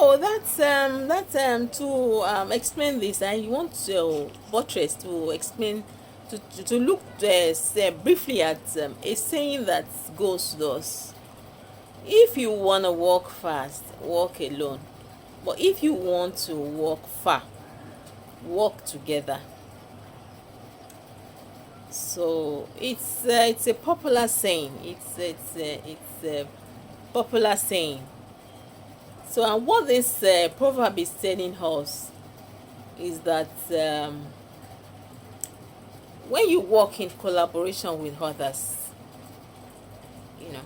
So that's to explain this. I want to buttress to explain to look briefly at a saying that goes thus: if you want to walk fast, walk alone, but if you want to walk far, walk together. So it's a popular saying. It's a popular saying. So, and what this proverb is telling us is that when you work in collaboration with others, you know,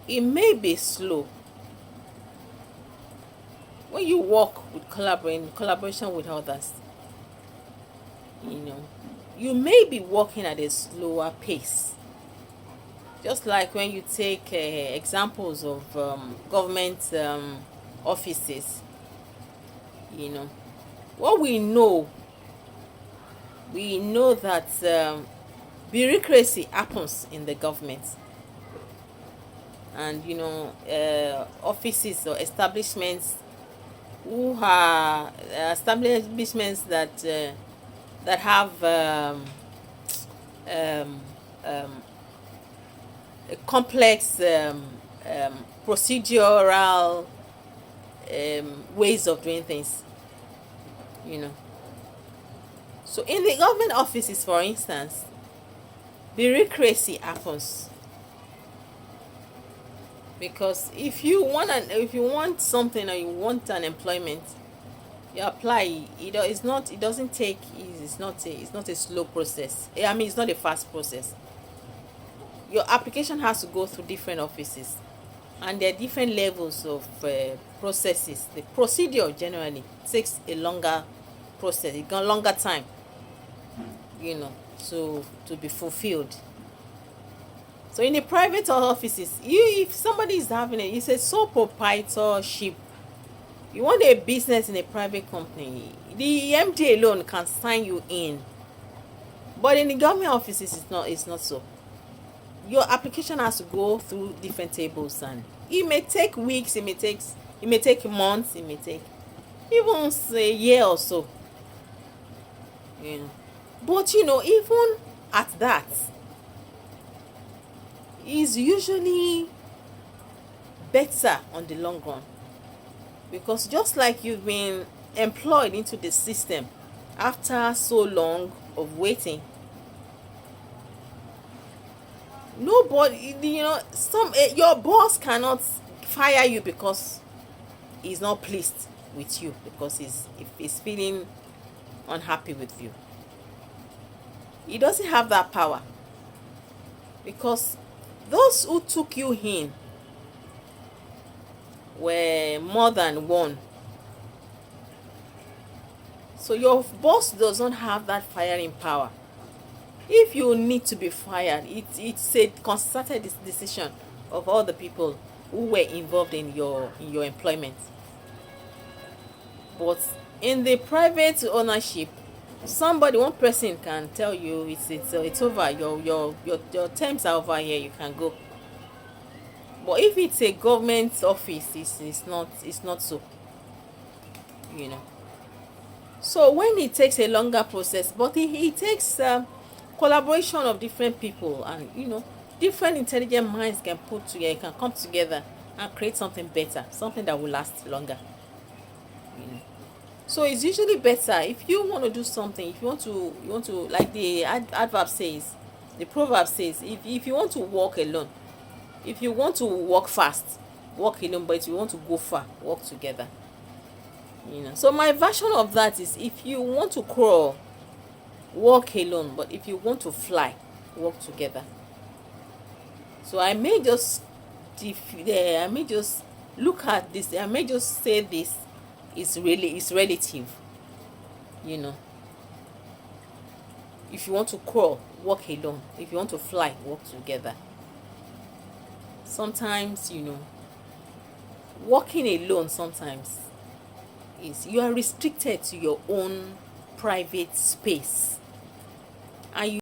it may be slow. When you work with collaboration with others, you know, you may be working at a slower pace. Just like when you take examples of government offices, you know, what we know that bureaucracy happens in the government, and offices or establishments who are establishments that have um, a complex procedural ways of doing things, you know. So in the government offices, for instance, bureaucracy happens because if you want something or you want an employment, you apply. It's not a slow process. I mean, it's not a fast process. Your application has to go through different offices, and there are different levels of processes. The procedure generally takes a longer process, a longer time, to be fulfilled. So in the private offices, if somebody is having it's a sole proprietorship. You want a business in a private company, the MD alone can sign you in. But in the government offices, it's not so. Your application has to go through different tables, and it may take weeks, it may take months, it may take even a year or so. But even at that, is usually better on the long run, because just like you've been employed into the system after so long of waiting, nobody, your boss cannot fire you because he's not pleased with you, because if he's feeling unhappy with you. He doesn't have that power, because those who took you in were more than one. So your boss doesn't have that firing power. If you need to be fired, it's a concerted decision of all the people who were involved in your employment. But in the private ownership, one person can tell you it's over, your terms are over here, you can go. But if it's a government office, it's not so, So when it takes a longer process, but it takes collaboration of different people, and different intelligent minds can come together and create something better, something that will last longer. So it's usually better if you want to do something. If you want to, like the adverb says, the proverb says, if you want to walk alone, if you want to walk fast, walk alone, but if you want to go far, walk together. So my version of that is, if you want to crawl, walk alone, but if you want to fly, walk together. So I may just look at this, I may just say this is relative. If you want to crawl, walk alone. If you want to fly, walk together. Sometimes, walking alone sometimes is you are restricted to your own private space, and